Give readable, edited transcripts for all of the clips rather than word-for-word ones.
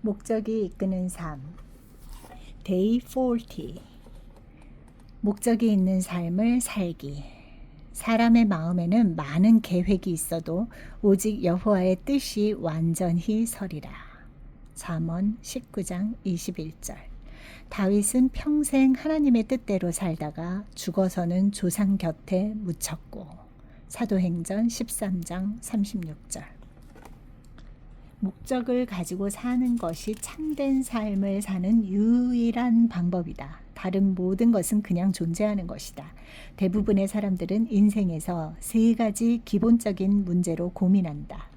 목적이 이끄는 삶. Day 40. 목적이 있는 삶을 살기. 사람의 마음에는 많은 계획이 있어도 오직 여호와의 뜻이 완전히 서리라. 잠언 19장 21절. 다윗은 평생 하나님의 뜻대로 살다가 죽어서는 조상 곁에 묻혔고. 사도행전 13장 36절. 목적을 가지고 사는 것이 참된 삶을 사는 유일한 방법이다. 다른 모든 것은 그냥 존재하는 것이다. 대부분의 사람들은 인생에서 세 가지 기본적인 문제로 고민한다.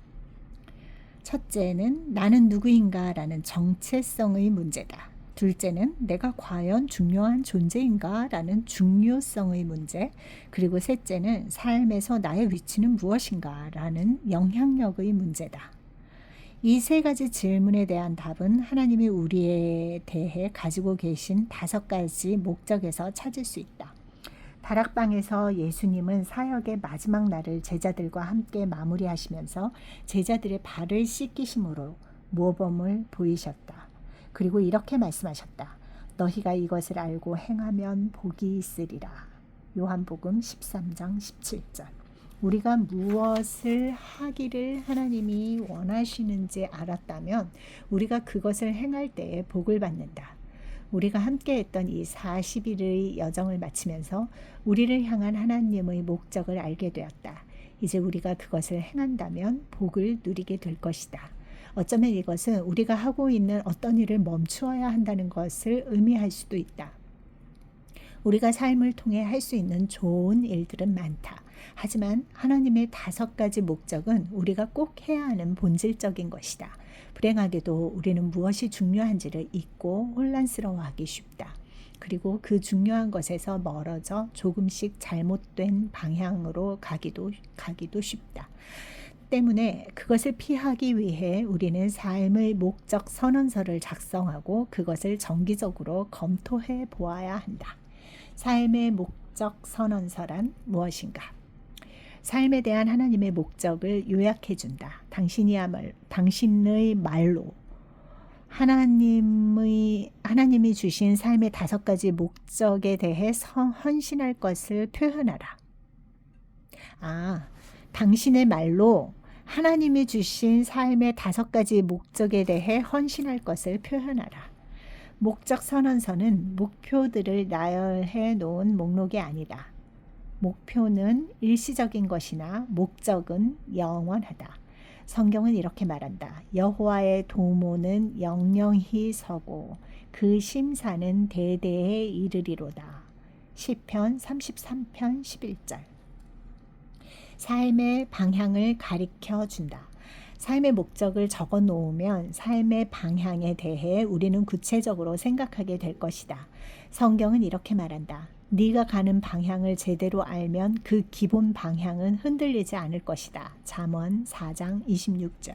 첫째는 나는 누구인가 라는 정체성의 문제다. 둘째는 내가 과연 중요한 존재인가 라는 중요성의 문제. 그리고 셋째는 삶에서 나의 위치는 무엇인가 라는 영향력의 문제다. 이 세 가지 질문에 대한 답은 하나님이 우리에 대해 가지고 계신 5가지 목적에서 찾을 수 있다. 다락방에서 예수님은 사역의 마지막 날을 제자들과 함께 마무리하시면서 제자들의 발을 씻기심으로 모범을 보이셨다. 그리고 이렇게 말씀하셨다. 너희가 이것을 알고 행하면 복이 있으리라. 요한복음 13장 17절. 우리가 무엇을 하기를 하나님이 원하시는지 알았다면 우리가 그것을 행할 때에 복을 받는다. 우리가 함께 했던 이 40일의 여정을 마치면서 우리를 향한 하나님의 목적을 알게 되었다. 이제 우리가 그것을 행한다면 복을 누리게 될 것이다. 어쩌면 이것은 우리가 하고 있는 어떤 일을 멈추어야 한다는 것을 의미할 수도 있다. 우리가 삶을 통해 할 수 있는 좋은 일들은 많다. 하지만 하나님의 5가지 목적은 우리가 꼭 해야 하는 본질적인 것이다. 불행하게도 우리는 무엇이 중요한지를 잊고 혼란스러워하기 쉽다. 그리고 그 중요한 것에서 멀어져 조금씩 잘못된 방향으로 가기도 쉽다. 때문에 그것을 피하기 위해 우리는 삶의 목적 선언서를 작성하고 그것을 정기적으로 검토해 보아야 한다. 삶의 목적 선언서란 무엇인가? 삶에 대한 하나님의 목적을 요약해 준다. 당신의 말로 하나님이 주신 삶의 5가지 목적에 대해 헌신할 것을 표현하라. 당신의 말로 하나님이 주신 삶의 5가지 목적에 대해 헌신할 것을 표현하라. 목적 선언서는 목표들을 나열해 놓은 목록이 아니다. 목표는 일시적인 것이나 목적은 영원하다. 성경은 이렇게 말한다. 여호와의 도모는 영영히 서고 그 심사는 대대에 이르리로다. 시편 33편 11절. 삶의 방향을 가리켜 준다. 삶의 목적을 적어 놓으면 삶의 방향에 대해 우리는 구체적으로 생각하게 될 것이다. 성경은 이렇게 말한다. 네가 가는 방향을 제대로 알면 그 기본 방향은 흔들리지 않을 것이다. 잠언 4장 26절.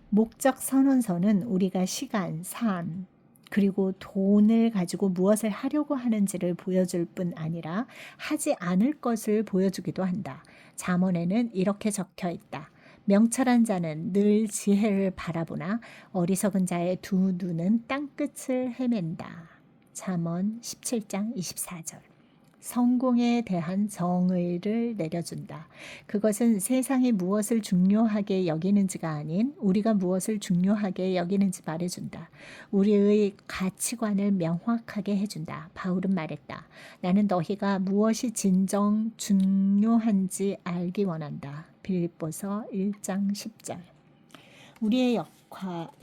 목적 선언서는 우리가 시간, 삶, 그리고 돈을 가지고 무엇을 하려고 하는지를 보여줄 뿐 아니라 하지 않을 것을 보여주기도 한다. 잠언에는 이렇게 적혀 있다. 명철한 자는 늘 지혜를 바라보나 어리석은 자의 두 눈은 땅끝을 헤맨다. 잠언 17장 24절. 성공에 대한 정의를 내려준다. 그것은 세상이 무엇을 중요하게 여기는지가 아닌 우리가 무엇을 중요하게 여기는지 말해준다. 우리의 가치관을 명확하게 해준다. 바울은 말했다. 나는 너희가 무엇이 진정 중요한지 알기 원한다. 빌립보서 1장 10절. 우리의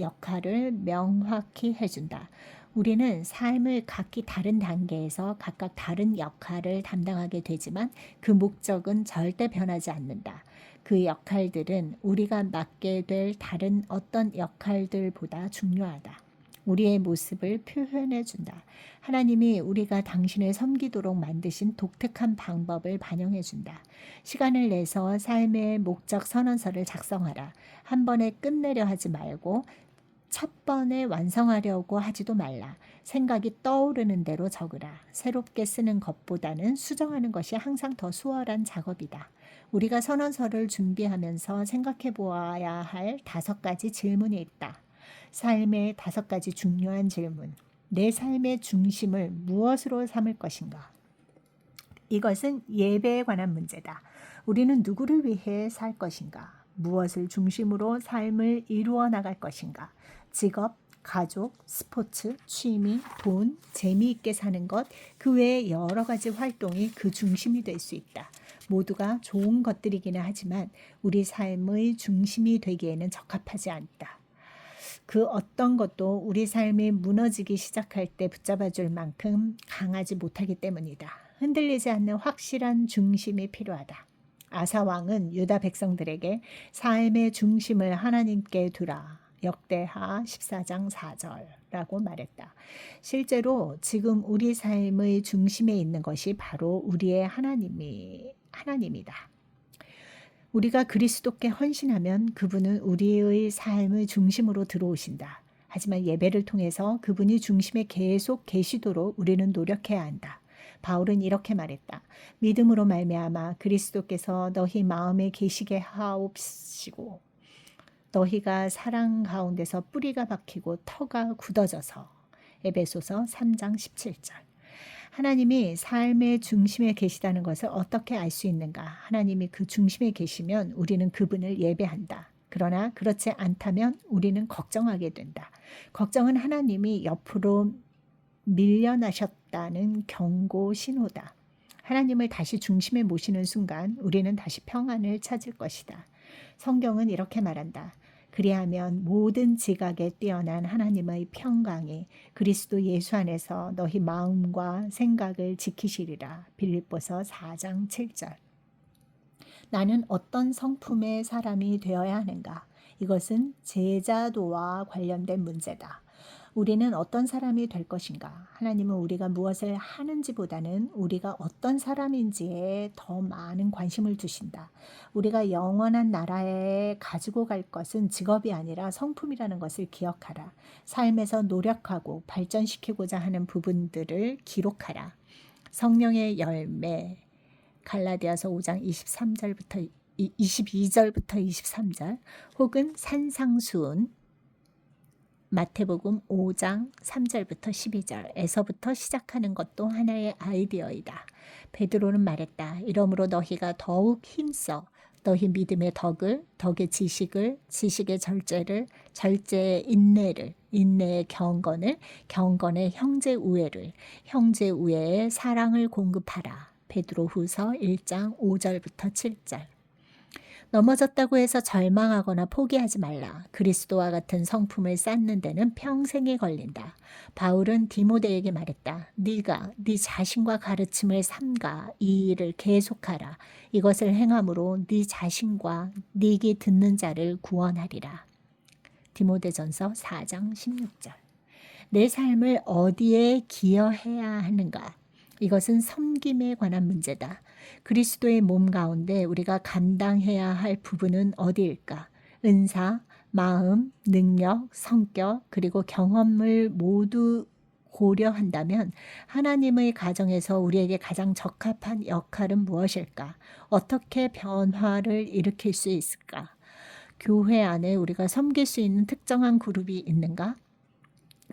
역할을 명확히 해준다. 우리는 삶의 각기 다른 단계에서 각각 다른 역할을 담당하게 되지만 그 목적은 절대 변하지 않는다. 그 역할들은 우리가 맡게 될 다른 어떤 역할들보다 중요하다. 우리의 모습을 표현해 준다. 하나님이 우리가 당신을 섬기도록 만드신 독특한 방법을 반영해 준다. 시간을 내서 삶의 목적 선언서를 작성하라. 한 번에 끝내려 하지 말고 첫 번에 완성하려고 하지도 말라. 생각이 떠오르는 대로 적으라. 새롭게 쓰는 것보다는 수정하는 것이 항상 더 수월한 작업이다. 우리가 선언서를 준비하면서 생각해 보아야 할 5가지 질문이 있다. 삶의 5가지 중요한 질문. 내 삶의 중심을 무엇으로 삼을 것인가? 이것은 예배에 관한 문제다. 우리는 누구를 위해 살 것인가? 무엇을 중심으로 삶을 이루어 나갈 것인가? 직업, 가족, 스포츠, 취미, 돈, 재미있게 사는 것, 그 외에 여러 가지 활동이 그 중심이 될 수 있다. 모두가 좋은 것들이기는 하지만 우리 삶의 중심이 되기에는 적합하지 않다. 그 어떤 것도 우리 삶이 무너지기 시작할 때 붙잡아 줄 만큼 강하지 못하기 때문이다. 흔들리지 않는 확실한 중심이 필요하다. 아사 왕은 유다 백성들에게 삶의 중심을 하나님께 두라. 역대하 14장 4절라고 말했다. 실제로 지금 우리 삶의 중심에 있는 것이 바로 우리의 하나님이다. 우리가 그리스도께 헌신하면 그분은 우리의 삶의 중심으로 들어오신다. 하지만 예배를 통해서 그분이 중심에 계속 계시도록 우리는 노력해야 한다. 바울은 이렇게 말했다. 믿음으로 말미암아 그리스도께서 너희 마음에 계시게 하옵시고 너희가 사랑 가운데서 뿌리가 박히고 터가 굳어져서. 에베소서 3장 17절. 하나님이 삶의 중심에 계시다는 것을 어떻게 알 수 있는가? 하나님이 그 중심에 계시면 우리는 그분을 예배한다. 그러나 그렇지 않다면 우리는 걱정하게 된다. 걱정은 하나님이 옆으로 밀려나셨다는 경고 신호다. 하나님을 다시 중심에 모시는 순간 우리는 다시 평안을 찾을 것이다. 성경은 이렇게 말한다. 그리하면 모든 지각에 뛰어난 하나님의 평강이 그리스도 예수 안에서 너희 마음과 생각을 지키시리라. 빌립보서 4장 7절. 나는 어떤 성품의 사람이 되어야 하는가? 이것은 제자도와 관련된 문제다. 우리는 어떤 사람이 될 것인가? 하나님은 우리가 무엇을 하는지보다는 우리가 어떤 사람인지에 더 많은 관심을 두신다. 우리가 영원한 나라에 가지고 갈 것은 직업이 아니라 성품이라는 것을 기억하라. 삶에서 노력하고 발전시키고자 하는 부분들을 기록하라. 성령의 열매, 갈라디아서 5장 22절부터 23절, 혹은 산상수훈, 마태복음 5장 3절부터 12절에서부터 시작하는 것도 하나의 아이디어이다. 베드로는 말했다. 이러므로 너희가 더욱 힘써 너희 믿음의 덕을, 덕의 지식을, 지식의 절제를, 절제의 인내를, 인내의 경건을, 경건의 형제 우애를, 형제 우애의 사랑을 공급하라. 베드로후서 1장 5절부터 7절. 넘어졌다고 해서 절망하거나 포기하지 말라. 그리스도와 같은 성품을 쌓는 데는 평생이 걸린다. 바울은 디모데에게 말했다. 네가 네 자신과 가르침을 삼가 이 일을 계속하라. 이것을 행함으로 네 자신과 네 귀 듣는 자를 구원하리라. 디모데전서 4장 16절. 내 삶을 어디에 기여해야 하는가? 이것은 섬김에 관한 문제다. 그리스도의 몸 가운데 우리가 감당해야 할 부분은 어디일까? 은사, 마음, 능력, 성격, 그리고 경험을 모두 고려한다면 하나님의 가정에서 우리에게 가장 적합한 역할은 무엇일까? 어떻게 변화를 일으킬 수 있을까? 교회 안에 우리가 섬길 수 있는 특정한 그룹이 있는가?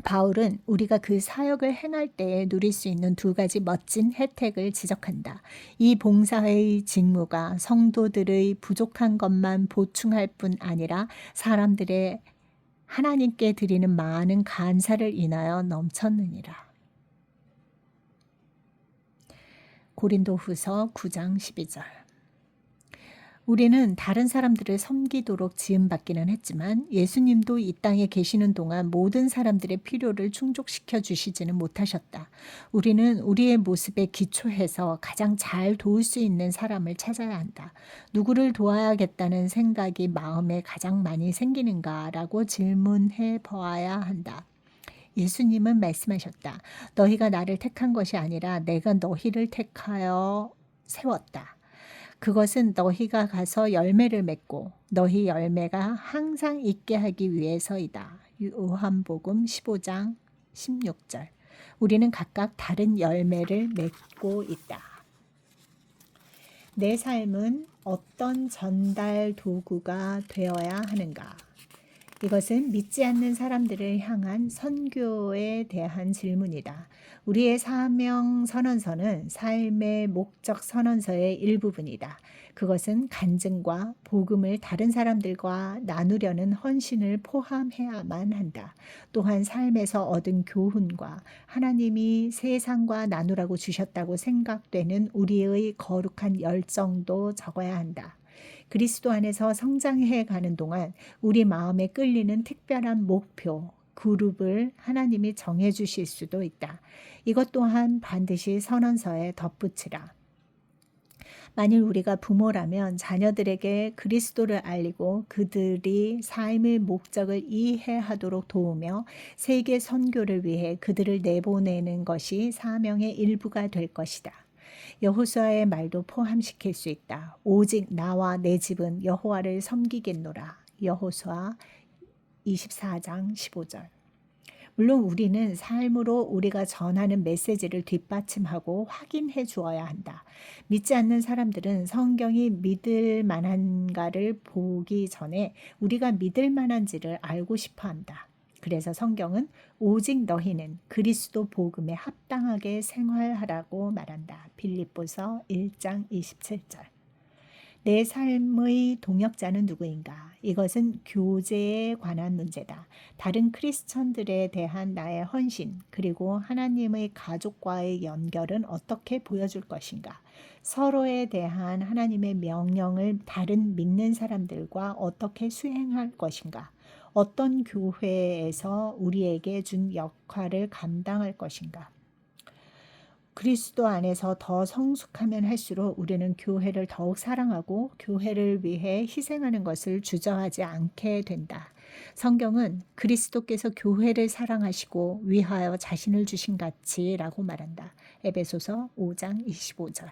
바울은 우리가 그 사역을 행할 때에 누릴 수 있는 2가지 멋진 혜택을 지적한다. 이 봉사의 직무가 성도들의 부족한 것만 보충할 뿐 아니라 사람들의 하나님께 드리는 많은 간사를 인하여 넘쳤느니라. 고린도후서 9장 12절. 우리는 다른 사람들을 섬기도록 지음받기는 했지만 예수님도 이 땅에 계시는 동안 모든 사람들의 필요를 충족시켜 주시지는 못하셨다. 우리는 우리의 모습에 기초해서 가장 잘 도울 수 있는 사람을 찾아야 한다. 누구를 도와야겠다는 생각이 마음에 가장 많이 생기는가라고 질문해 보아야 한다. 예수님은 말씀하셨다. 너희가 나를 택한 것이 아니라 내가 너희를 택하여 세웠다. 그것은 너희가 가서 열매를 맺고 너희 열매가 항상 있게 하기 위해서이다. 요한복음 15장 16절. 우리는 각각 다른 열매를 맺고 있다. 내 삶은 어떤 전달 도구가 되어야 하는가? 이것은 믿지 않는 사람들을 향한 선교에 대한 질문이다. 우리의 사명 선언서는 삶의 목적 선언서의 일부분이다. 그것은 간증과 복음을 다른 사람들과 나누려는 헌신을 포함해야만 한다. 또한 삶에서 얻은 교훈과 하나님이 세상과 나누라고 주셨다고 생각되는 우리의 거룩한 열정도 적어야 한다. 그리스도 안에서 성장해 가는 동안 우리 마음에 끌리는 특별한 목표, 그룹을 하나님이 정해 주실 수도 있다. 이것 또한 반드시 선언서에 덧붙이라. 만일 우리가 부모라면 자녀들에게 그리스도를 알리고 그들이 삶의 목적을 이해하도록 도우며 세계 선교를 위해 그들을 내보내는 것이 사명의 일부가 될 것이다. 여호수아의 말도 포함시킬 수 있다. 오직 나와 내 집은 여호와를 섬기겠노라. 여호수아 24장 15절. 물론 우리는 삶으로 우리가 전하는 메시지를 뒷받침하고 확인해 주어야 한다. 믿지 않는 사람들은 성경이 믿을 만한가를 보기 전에 우리가 믿을 만한지를 알고 싶어 한다. 그래서 성경은 오직 너희는 그리스도 복음에 합당하게 생활하라고 말한다. 빌립보서 1장 27절. 내 삶의 동역자는 누구인가? 이것은 교제에 관한 문제다. 다른 크리스천들에 대한 나의 헌신, 그리고 하나님의 가족과의 연결은 어떻게 보여줄 것인가? 서로에 대한 하나님의 명령을 다른 믿는 사람들과 어떻게 수행할 것인가? 어떤 교회에서 우리에게 준 역할을 감당할 것인가? 그리스도 안에서 더 성숙하면 할수록 우리는 교회를 더욱 사랑하고 교회를 위해 희생하는 것을 주저하지 않게 된다. 성경은 그리스도께서 교회를 사랑하시고 위하여 자신을 주신 같이라고 말한다. 에베소서 5장 25절.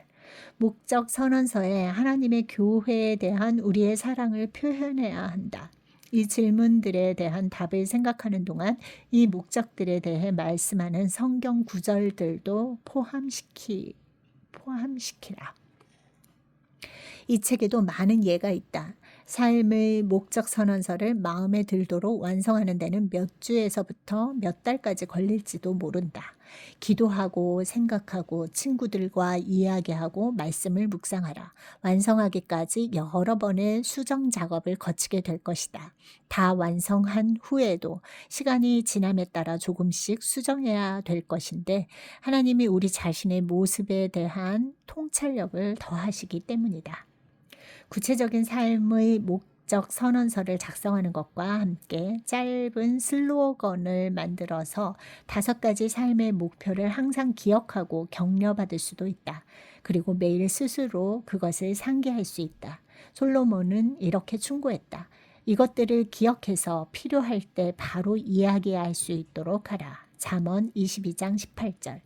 목적 선언서에 하나님의 교회에 대한 우리의 사랑을 표현해야 한다. 이 질문들에 대한 답을 생각하는 동안 이 목적들에 대해 말씀하는 성경 구절들도 포함시키라. 이 책에도 많은 예가 있다. 삶의 목적 선언서를 마음에 들도록 완성하는 데는 몇 주에서부터 몇 달까지 걸릴지도 모른다. 기도하고 생각하고 친구들과 이야기하고 말씀을 묵상하라. 완성하기까지 여러 번의 수정 작업을 거치게 될 것이다. 다 완성한 후에도 시간이 지남에 따라 조금씩 수정해야 될 것인데 하나님이 우리 자신의 모습에 대한 통찰력을 더하시기 때문이다. 구체적인 삶의 목적 선언서를 작성하는 것과 함께 짧은 슬로건을 만들어서 5가지 삶의 목표를 항상 기억하고 격려받을 수도 있다. 그리고 매일 스스로 그것을 상기할 수 있다. 솔로몬은 이렇게 충고했다. 이것들을 기억해서 필요할 때 바로 이야기할 수 있도록 하라. 잠언 22장 18절.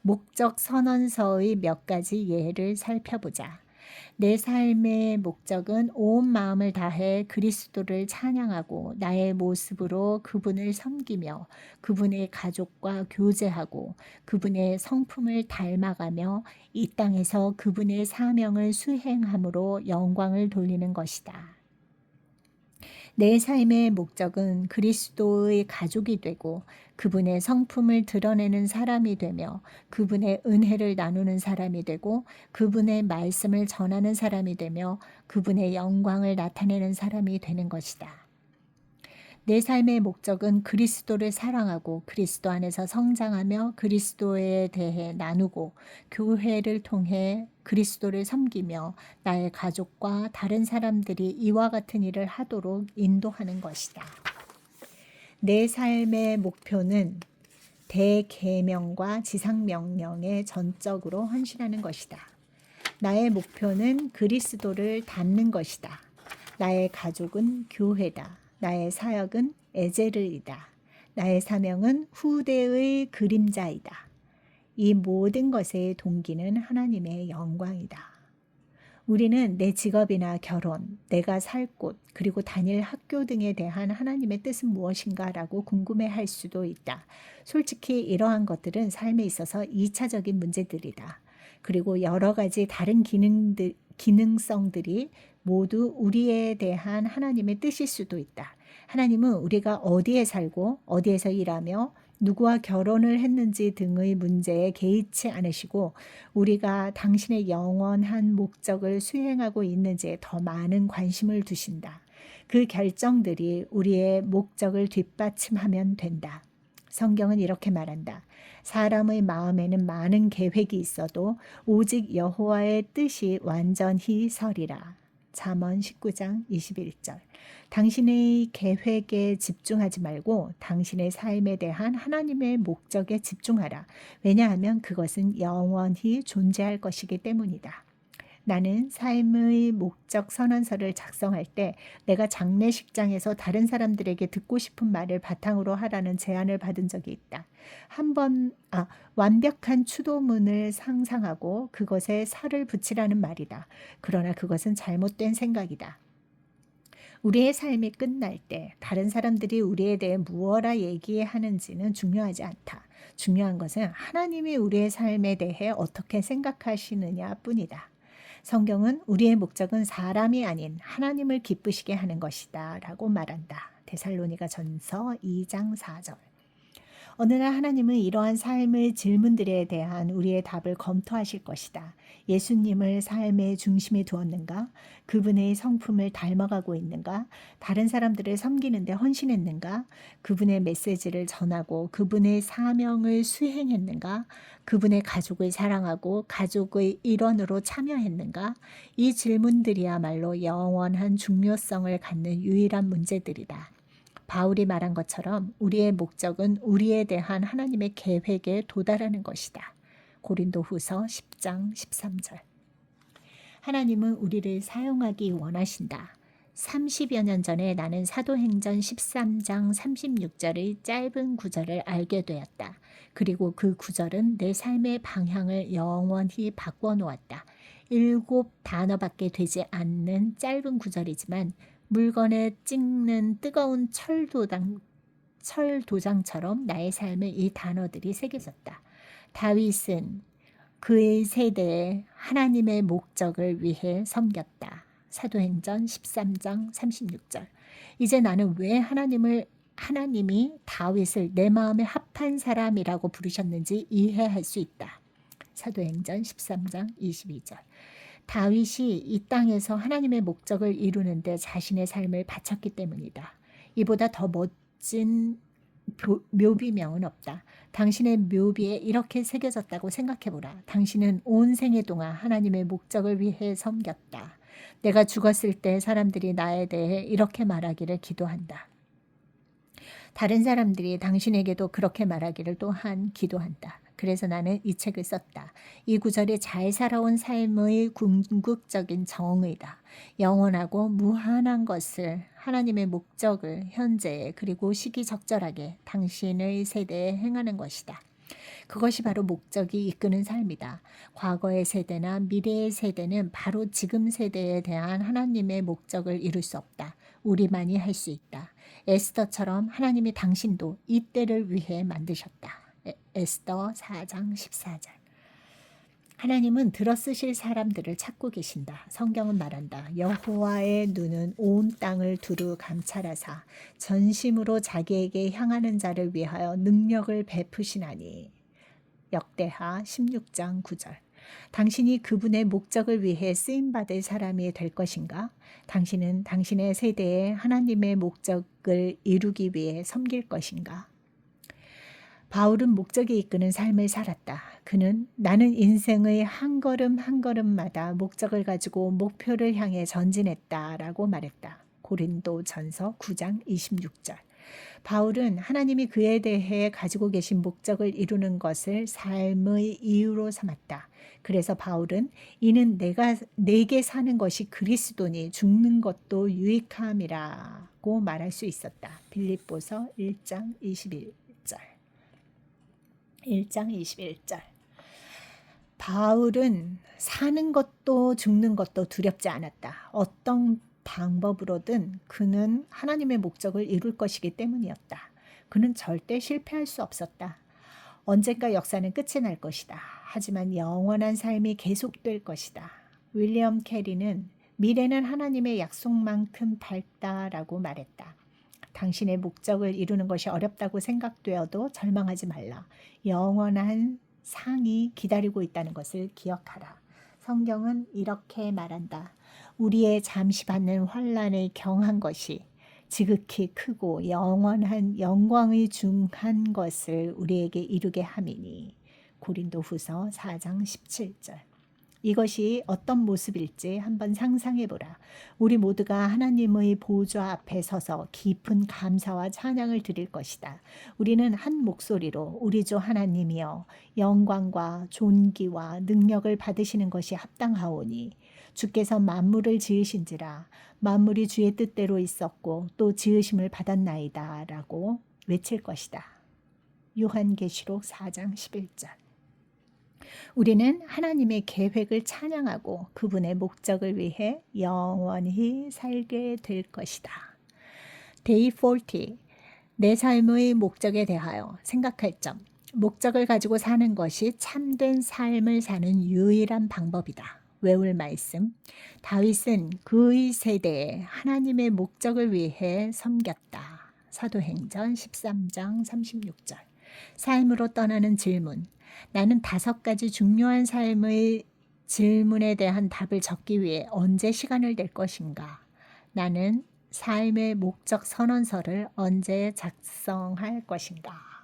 목적 선언서의 몇 가지 예를 살펴보자. 내 삶의 목적은 온 마음을 다해 그리스도를 찬양하고 나의 모습으로 그분을 섬기며 그분의 가족과 교제하고 그분의 성품을 닮아가며 이 땅에서 그분의 사명을 수행함으로 영광을 돌리는 것이다. 내 삶의 목적은 그리스도의 가족이 되고 그분의 성품을 드러내는 사람이 되며 그분의 은혜를 나누는 사람이 되고 그분의 말씀을 전하는 사람이 되며 그분의 영광을 나타내는 사람이 되는 것이다. 내 삶의 목적은 그리스도를 사랑하고 그리스도 안에서 성장하며 그리스도에 대해 나누고 교회를 통해 그리스도를 섬기며 나의 가족과 다른 사람들이 이와 같은 일을 하도록 인도하는 것이다. 내 삶의 목표는 대계명과 지상명령에 전적으로 헌신하는 것이다. 나의 목표는 그리스도를 닮는 것이다. 나의 가족은 교회다. 나의 사역은 에제르이다. 나의 사명은 후대의 그림자이다. 이 모든 것의 동기는 하나님의 영광이다. 우리는 내 직업이나 결혼, 내가 살 곳, 그리고 다닐 학교 등에 대한 하나님의 뜻은 무엇인가라고 궁금해할 수도 있다. 솔직히 이러한 것들은 삶에 있어서 2차적인 문제들이다. 그리고 여러 가지 다른 기능성들이 모두 우리에 대한 하나님의 뜻일 수도 있다. 하나님은 우리가 어디에 살고 어디에서 일하며 누구와 결혼을 했는지 등의 문제에 개의치 않으시고 우리가 당신의 영원한 목적을 수행하고 있는지에 더 많은 관심을 두신다. 그 결정들이 우리의 목적을 뒷받침하면 된다. 성경은 이렇게 말한다. 사람의 마음에는 많은 계획이 있어도 오직 여호와의 뜻이 완전히 서리라. 잠언 19장 21절. 당신의 계획에 집중하지 말고 당신의 삶에 대한 하나님의 목적에 집중하라. 왜냐하면 그것은 영원히 존재할 것이기 때문이다. 나는 삶의 목적 선언서를 작성할 때 내가 장례식장에서 다른 사람들에게 듣고 싶은 말을 바탕으로 하라는 제안을 받은 적이 있다. 완벽한 추도문을 상상하고 그것에 살을 붙이라는 말이다. 그러나 그것은 잘못된 생각이다. 우리의 삶이 끝날 때 다른 사람들이 우리에 대해 무엇라 얘기하는지는 중요하지 않다. 중요한 것은 하나님이 우리의 삶에 대해 어떻게 생각하시느냐 뿐이다. 성경은 우리의 목적은 사람이 아닌 하나님을 기쁘시게 하는 것이다 라고 말한다. 데살로니가 전서 2장 4절. 어느 날 하나님은 이러한 삶의 질문들에 대한 우리의 답을 검토하실 것이다. 예수님을 삶의 중심에 두었는가? 그분의 성품을 닮아가고 있는가? 다른 사람들을 섬기는 데 헌신했는가? 그분의 메시지를 전하고 그분의 사명을 수행했는가? 그분의 가족을 사랑하고 가족의 일원으로 참여했는가? 이 질문들이야말로 영원한 중요성을 갖는 유일한 문제들이다. 바울이 말한 것처럼 우리의 목적은 우리에 대한 하나님의 계획에 도달하는 것이다. 고린도후서 10장 13절. 하나님은 우리를 사용하기 원하신다. 30여 년 전에 나는 사도행전 13장 36절의 짧은 구절을 알게 되었다. 그리고 그 구절은 내 삶의 방향을 영원히 바꿔놓았다. 7단어밖에 되지 않는 짧은 구절이지만 물건에 찍는 뜨거운 철도장처럼 나의 삶에 이 단어들이 새겨졌다. 다윗은 그의 세대에 하나님의 목적을 위해 섬겼다. 사도행전 13장 36절. 이제 나는 왜 하나님이 다윗을 내 마음에 합한 사람이라고 부르셨는지 이해할 수 있다. 사도행전 13장 22절. 다윗이 이 땅에서 하나님의 목적을 이루는데 자신의 삶을 바쳤기 때문이다. 이보다 더 멋진 묘비명은 없다. 당신의 묘비에 이렇게 새겨졌다고 생각해보라. 당신은 온 생애 동안 하나님의 목적을 위해 섬겼다. 내가 죽었을 때 사람들이 나에 대해 이렇게 말하기를 기도한다. 다른 사람들이 당신에게도 그렇게 말하기를 또한 기도한다. 그래서 나는 이 책을 썼다. 이 구절이 잘 살아온 삶의 궁극적인 정의다. 영원하고 무한한 것을 하나님의 목적을 현재 그리고 시기적절하게 당신의 세대에 행하는 것이다. 그것이 바로 목적이 이끄는 삶이다. 과거의 세대나 미래의 세대는 바로 지금 세대에 대한 하나님의 목적을 이룰 수 없다. 우리만이 할 수 있다. 에스더처럼 하나님이 당신도 이 때를 위해 만드셨다. 에스더 4장 14절. 하나님은 들어쓰실 사람들을 찾고 계신다. 성경은 말한다. 여호와의 눈은 온 땅을 두루 감찰하사 전심으로 자기에게 향하는 자를 위하여 능력을 베푸시나니. 역대하 16장 9절. 당신이 그분의 목적을 위해 쓰임받을 사람이 될 것인가? 당신은 당신의 세대에 하나님의 목적을 이루기 위해 섬길 것인가? 바울은 목적이 이끄는 삶을 살았다. 그는 나는 인생의 한 걸음 한 걸음마다 목적을 가지고 목표를 향해 전진했다라고 말했다. 고린도 전서 9장 26절. 바울은 하나님이 그에 대해 가지고 계신 목적을 이루는 것을 삶의 이유로 삼았다. 그래서 바울은 이는 내게 사는 것이 그리스도니 죽는 것도 유익함이라고 말할 수 있었다. 빌립보서 1장 21절. 1장 21절. 바울은 사는 것도 죽는 것도 두렵지 않았다. 어떤 방법으로든 그는 하나님의 목적을 이룰 것이기 때문이었다. 그는 절대 실패할 수 없었다. 언젠가 역사는 끝이 날 것이다. 하지만 영원한 삶이 계속될 것이다. 윌리엄 캐리는 미래는 하나님의 약속만큼 밝다라고 말했다. 당신의 목적을 이루는 것이 어렵다고 생각되어도 절망하지 말라. 영원한 상이 기다리고 있다는 것을 기억하라. 성경은 이렇게 말한다. 우리의 잠시 받는 환난의 경한 것이 지극히 크고 영원한 영광의 중한 것을 우리에게 이루게 함이니. 고린도후서 4장 17절. 이것이 어떤 모습일지 한번 상상해 보라. 우리 모두가 하나님의 보좌 앞에 서서 깊은 감사와 찬양을 드릴 것이다. 우리는 한 목소리로 우리 주 하나님이여 영광과 존귀와 능력을 받으시는 것이 합당하오니 주께서 만물을 지으신지라 만물이 주의 뜻대로 있었고 또 지으심을 받았나이다 라고 외칠 것이다. 요한계시록 4장 11절. 우리는 하나님의 계획을 찬양하고 그분의 목적을 위해 영원히 살게 될 것이다. Day 40. 내 삶의 목적에 대하여 생각할 점. 목적을 가지고 사는 것이 참된 삶을 사는 유일한 방법이다. 외울 말씀. 다윗은 그의 세대에 하나님의 목적을 위해 섬겼다. 사도행전 13장 36절. 삶으로 떠나는 질문. 나는 5가지 중요한 삶의 질문에 대한 답을 적기 위해 언제 시간을 낼 것인가? 나는 삶의 목적 선언서를 언제 작성할 것인가?